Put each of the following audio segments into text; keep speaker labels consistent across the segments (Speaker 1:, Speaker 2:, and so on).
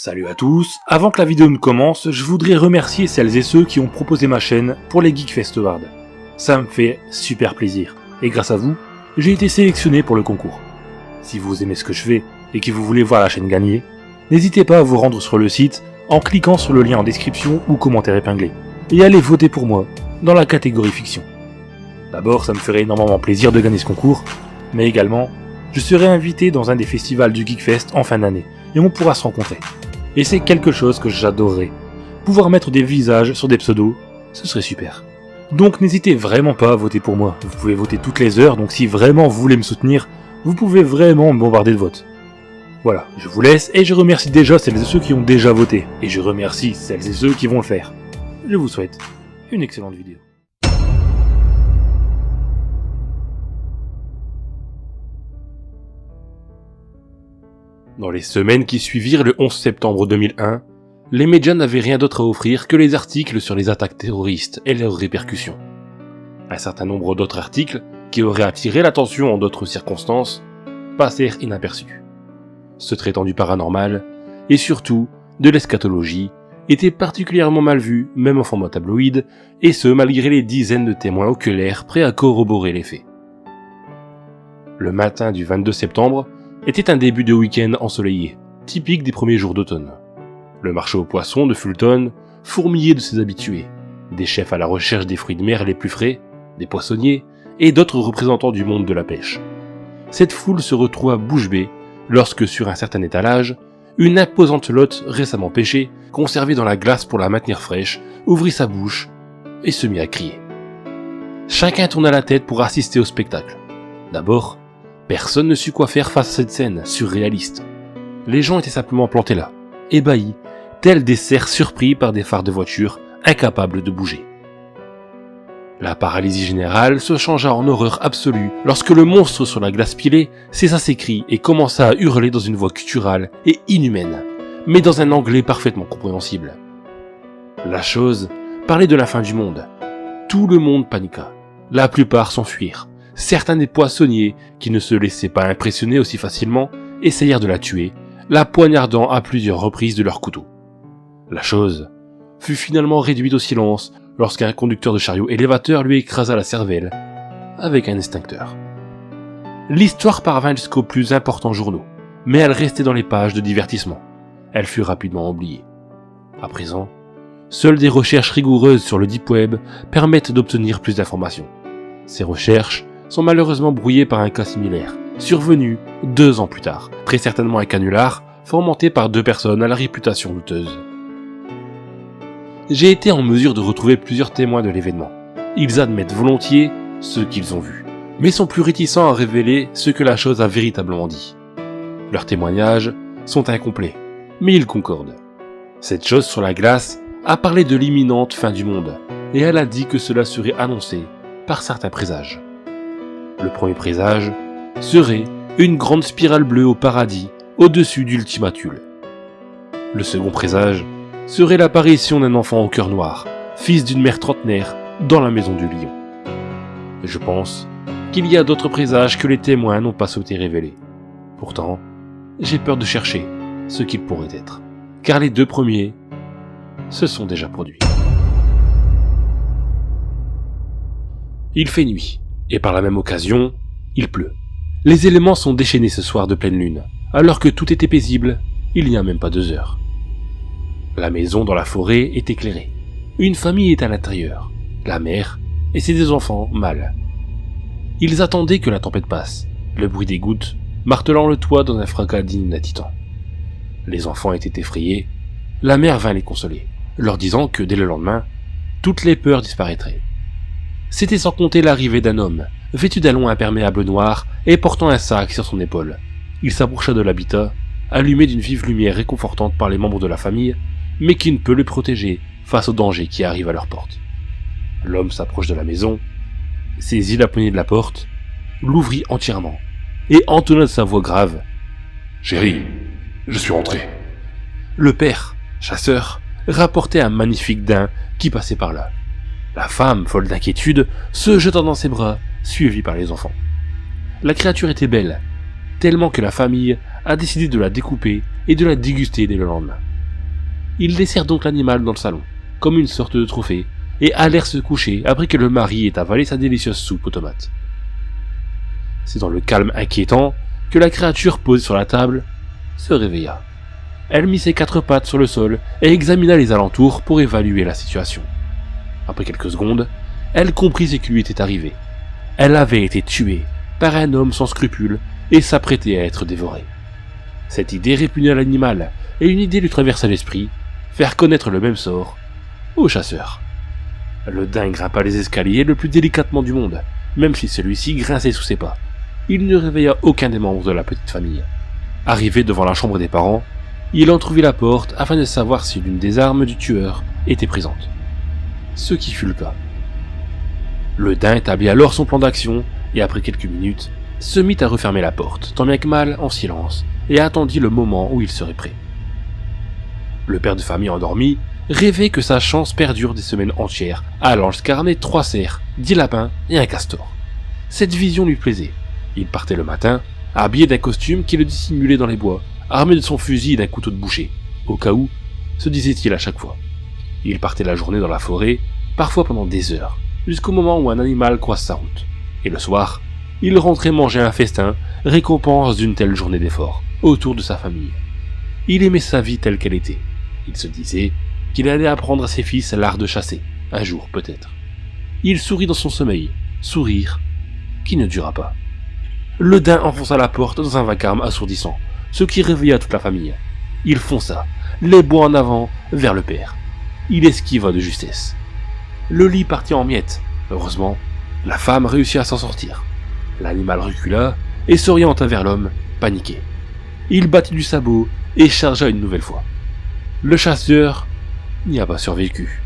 Speaker 1: Salut à tous, avant que la vidéo ne commence, je voudrais remercier celles et ceux qui ont proposé ma chaîne pour les Geekfest Awards. Ça me fait super plaisir, et grâce à vous, j'ai été sélectionné pour le concours. Si vous aimez ce que je fais et que vous voulez voir la chaîne gagner, n'hésitez pas à vous rendre sur le site en cliquant sur le lien en description ou commentaire épinglé, et allez voter pour moi dans la catégorie fiction. D'abord, ça me ferait énormément plaisir de gagner ce concours, mais également, je serai invité dans un des festivals du Geekfest en fin d'année, et on pourra se rencontrer. Et c'est quelque chose que j'adorerais. Pouvoir mettre des visages sur des pseudos, ce serait super. Donc n'hésitez vraiment pas à voter pour moi. Vous pouvez voter toutes les heures, donc si vraiment vous voulez me soutenir, vous pouvez vraiment me bombarder de votes. Voilà, je vous laisse et je remercie déjà celles et ceux qui ont déjà voté. Et je remercie celles et ceux qui vont le faire. Je vous souhaite une excellente vidéo. Dans les semaines qui suivirent le 11 septembre 2001, les médias n'avaient rien d'autre à offrir que les articles sur les attaques terroristes et leurs répercussions. Un certain nombre d'autres articles, qui auraient attiré l'attention en d'autres circonstances, passèrent inaperçus. Ce traitant du paranormal, et surtout de l'eschatologie, était particulièrement mal vu, même en format tabloïd, et ce malgré les dizaines de témoins oculaires prêts à corroborer les faits. Le matin du 22 septembre, était un début de week-end ensoleillé, typique des premiers jours d'automne. Le marché aux poissons de Fulton fourmillait de ses habitués, des chefs à la recherche des fruits de mer les plus frais, des poissonniers et d'autres représentants du monde de la pêche. Cette foule se retrouva bouche bée lorsque, sur un certain étalage, une imposante lotte récemment pêchée, conservée dans la glace pour la maintenir fraîche, ouvrit sa bouche et se mit à crier. Chacun tourna la tête pour assister au spectacle. D'abord, personne ne sut quoi faire face à cette scène surréaliste. Les gens étaient simplement plantés là, ébahis, tels des cerfs surpris par des phares de voiture, incapables de bouger. La paralysie générale se changea en horreur absolue lorsque le monstre sur la glace pilée cessa ses cris et commença à hurler dans une voix gutturale et inhumaine, mais dans un anglais parfaitement compréhensible. La chose parlait de la fin du monde. Tout le monde paniqua. La plupart s'enfuirent. Certains des poissonniers, qui ne se laissaient pas impressionner aussi facilement, essayèrent de la tuer, la poignardant à plusieurs reprises de leur couteau. La chose fut finalement réduite au silence lorsqu'un conducteur de chariot élévateur lui écrasa la cervelle avec un extincteur. L'histoire parvint jusqu'aux plus importants journaux, mais elle restait dans les pages de divertissement. Elle fut rapidement oubliée. À présent, seules des recherches rigoureuses sur le Deep Web permettent d'obtenir plus d'informations. Ces recherches sont malheureusement brouillés par un cas similaire, survenu 2 ans plus tard, très certainement un canular fomenté par 2 personnes à la réputation douteuse. J'ai été en mesure de retrouver plusieurs témoins de l'événement. Ils admettent volontiers ce qu'ils ont vu, mais sont plus réticents à révéler ce que la chose a véritablement dit. Leurs témoignages sont incomplets, mais ils concordent. Cette chose sur la glace a parlé de l'imminente fin du monde, et elle a dit que cela serait annoncé par certains présages. Le premier présage serait une grande spirale bleue au paradis au-dessus d'Ultima Thule. Le second présage serait l'apparition d'un enfant au cœur noir, fils d'une mère trentenaire, dans la maison du lion. Je pense qu'il y a d'autres présages que les témoins n'ont pas souhaité révéler. Pourtant, j'ai peur de chercher ce qu'ils pourraient être, car les 2 premiers se sont déjà produits. Il fait nuit. Et par la même occasion, il pleut. Les éléments sont déchaînés ce soir de pleine lune, alors que tout était paisible, il n'y a même pas 2 heures. La maison dans la forêt est éclairée. Une famille est à l'intérieur, la mère et ses 2 enfants mâles. Ils attendaient que la tempête passe, le bruit des gouttes martelant le toit dans un fracas digne d'un titan. Les enfants étaient effrayés, la mère vint les consoler, leur disant que dès le lendemain, toutes les peurs disparaîtraient. C'était sans compter l'arrivée d'un homme, vêtu d'un long imperméable noir et portant un sac sur son épaule. Il s'approcha de l'habitat, allumé d'une vive lumière réconfortante par les membres de la famille, mais qui ne peut le protéger face aux dangers qui arrivent à leur porte. L'homme s'approche de la maison, saisit la poignée de la porte, l'ouvrit entièrement, et entonna de sa voix grave « Chérie, je suis rentré. » Le père, chasseur, rapportait un magnifique daim qui passait par là. La femme, folle d'inquiétude, se jeta dans ses bras, suivie par les enfants. La créature était belle, tellement que la famille a décidé de la découper et de la déguster dès le lendemain. Ils laissèrent donc l'animal dans le salon, comme une sorte de trophée, et allèrent se coucher après que le mari ait avalé sa délicieuse soupe aux tomates. C'est dans le calme inquiétant que la créature posée sur la table se réveilla. Elle mit ses 4 pattes sur le sol et examina les alentours pour évaluer la situation. Après quelques secondes, elle comprit ce qui lui était arrivé. Elle avait été tuée par un homme sans scrupules et s'apprêtait à être dévorée. Cette idée répugna l'animal et une idée lui traversa l'esprit, faire connaître le même sort au chasseur. Le daim grimpa les escaliers le plus délicatement du monde, même si celui-ci grinçait sous ses pas. Il ne réveilla aucun des membres de la petite famille. Arrivé devant la chambre des parents, il entrouvrit la porte afin de savoir si l'une des armes du tueur était présente. Ce qui fut le cas. Le daim établit alors son plan d'action et après quelques minutes, se mit à refermer la porte, tant bien que mal en silence, et attendit le moment où il serait prêt. Le père de famille endormi rêvait que sa chance perdure des semaines entières, allant jusqu'à ramener 3 cerfs, 10 lapins et un castor. Cette vision lui plaisait. Il partait le matin, habillé d'un costume qui le dissimulait dans les bois, armé de son fusil et d'un couteau de boucher, au cas où, se disait-il à chaque fois. Il partait la journée dans la forêt, parfois pendant des heures, jusqu'au moment où un animal croise sa route. Et le soir, il rentrait manger un festin, récompense d'une telle journée d'effort, autour de sa famille. Il aimait sa vie telle qu'elle était. Il se disait qu'il allait apprendre à ses fils l'art de chasser, un jour peut-être. Il sourit dans son sommeil, sourire qui ne dura pas. Le daim enfonça la porte dans un vacarme assourdissant, ce qui réveilla toute la famille. Il fonça, les bois en avant, vers le père. Il esquiva de justesse. Le lit partit en miettes. Heureusement, la femme réussit à s'en sortir. L'animal recula et s'orienta vers l'homme, paniqué. Il battit du sabot et chargea une nouvelle fois. Le chasseur n'y a pas survécu.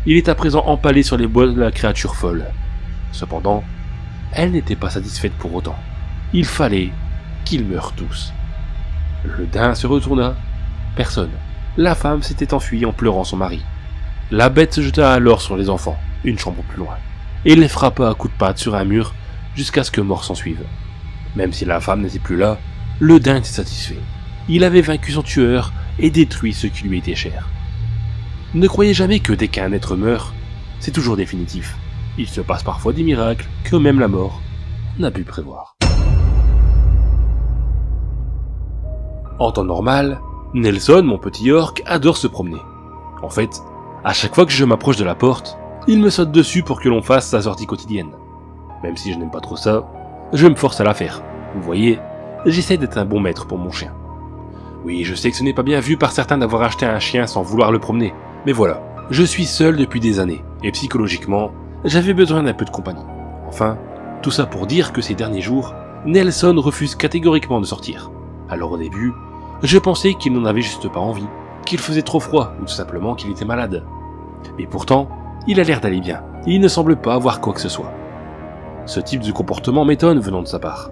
Speaker 1: Il est à présent empalé sur les bois de la créature folle. Cependant, elle n'était pas satisfaite pour autant. Il fallait qu'ils meurent tous. Le daim se retourna. Personne. La femme s'était enfuie en pleurant son mari. La bête se jeta alors sur les enfants, une chambre plus loin, et les frappa à coups de patte sur un mur jusqu'à ce que mort s'ensuive. Même si la femme n'était plus là, le daim était satisfait. Il avait vaincu son tueur et détruit ce qui lui était cher. Ne croyez jamais que dès qu'un être meurt, c'est toujours définitif. Il se passe parfois des miracles que même la mort n'a pu prévoir. En temps normal, Nelson, mon petit orc, adore se promener. En fait, à chaque fois que je m'approche de la porte, il me saute dessus pour que l'on fasse sa sortie quotidienne. Même si je n'aime pas trop ça, je me force à la faire. Vous voyez, j'essaie d'être un bon maître pour mon chien. Oui, je sais que ce n'est pas bien vu par certains d'avoir acheté un chien sans vouloir le promener, mais voilà, je suis seul depuis des années, et psychologiquement, j'avais besoin d'un peu de compagnie. Enfin, tout ça pour dire que ces derniers jours, Nelson refuse catégoriquement de sortir. Alors au début, je pensais qu'il n'en avait juste pas envie, qu'il faisait trop froid, ou tout simplement qu'il était malade. Mais pourtant, il a l'air d'aller bien, et il ne semble pas avoir quoi que ce soit. Ce type de comportement m'étonne venant de sa part.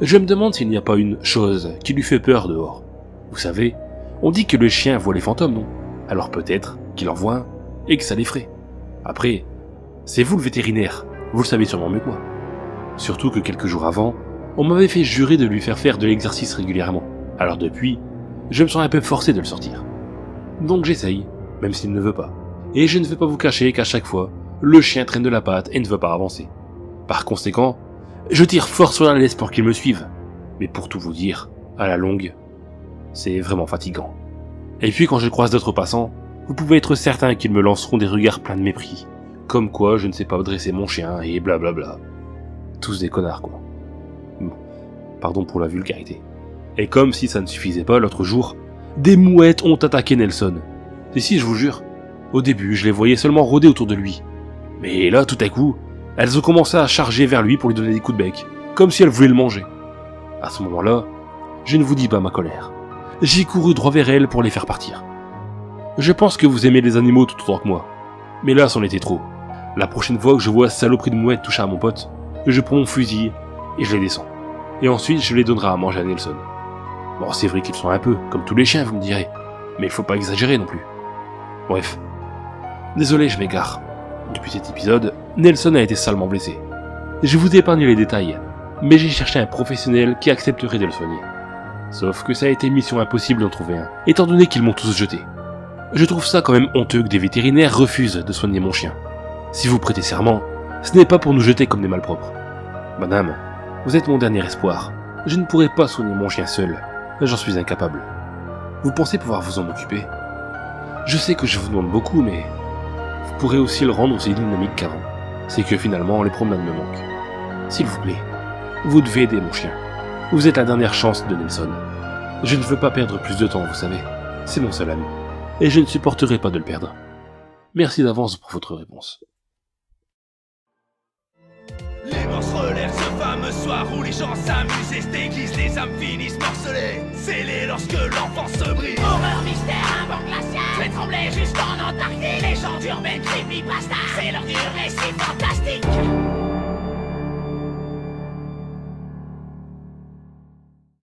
Speaker 1: Je me demande s'il n'y a pas une chose qui lui fait peur dehors. Vous savez, on dit que le chien voit les fantômes, non? Alors peut-être qu'il en voit un, et que ça l'effraie. Après, c'est vous le vétérinaire, vous le savez sûrement mieux que moi. Surtout que quelques jours avant, on m'avait fait jurer de lui faire de l'exercice régulièrement. Alors depuis, je me sens un peu forcé de le sortir. Donc j'essaye, même s'il ne veut pas. Et je ne vais pas vous cacher qu'à chaque fois, le chien traîne de la patte et ne veut pas avancer. Par conséquent, je tire fort sur la laisse pour qu'il me suive. Mais pour tout vous dire, à la longue, c'est vraiment fatigant. Et puis quand je croise d'autres passants, vous pouvez être certain qu'ils me lanceront des regards pleins de mépris. Comme quoi je ne sais pas dresser mon chien et blablabla. Tous des connards quoi. Pardon pour la vulgarité. Et comme si ça ne suffisait pas, l'autre jour, des mouettes ont attaqué Nelson. Et si, je vous jure, au début, je les voyais seulement rôder autour de lui. Mais là, tout à coup, elles ont commencé à charger vers lui pour lui donner des coups de bec, comme si elles voulaient le manger. À ce moment-là, je ne vous dis pas ma colère. J'ai couru droit vers elles pour les faire partir. Je pense que vous aimez les animaux tout autant que moi. Mais là, c'en était trop. La prochaine fois que je vois ce saloperie de mouette toucher à mon pote, je prends mon fusil et je les descends. Et ensuite, je les donnerai à manger à Nelson. Bon, c'est vrai qu'ils sont un peu, comme tous les chiens, vous me direz. Mais il faut pas exagérer non plus. Bref. Désolé, je m'égare. Depuis cet épisode, Nelson a été salement blessé. Je vous épargne les détails, mais j'ai cherché un professionnel qui accepterait de le soigner. Sauf que ça a été mission impossible d'en trouver un, étant donné qu'ils m'ont tous jeté. Je trouve ça quand même honteux que des vétérinaires refusent de soigner mon chien. Si vous prêtez serment, ce n'est pas pour nous jeter comme des malpropres. Madame, vous êtes mon dernier espoir. Je ne pourrai pas soigner mon chien seul. J'en suis incapable. Vous pensez pouvoir vous en occuper? Je sais que je vous demande beaucoup, mais vous pourrez aussi le rendre aussi dynamique qu'avant. C'est que finalement, les promenades me manquent. S'il vous plaît, vous devez aider mon chien. Vous êtes la dernière chance de Nelson. Je ne veux pas perdre plus de temps, vous savez. C'est mon seul ami. Et je ne supporterai pas de le perdre. Merci d'avance pour votre réponse.
Speaker 2: Les morts se relèvent ce fameux soir où les gens s'amusent et se déguisent, les âmes finissent morcelées, scellées lorsque l'enfance se brise.
Speaker 3: Horreur, mystère, un vent glacial fait trembler jusqu'en Antarctique. Légendes urbaines, creepypasta, c'est l'heure du récit fantastique.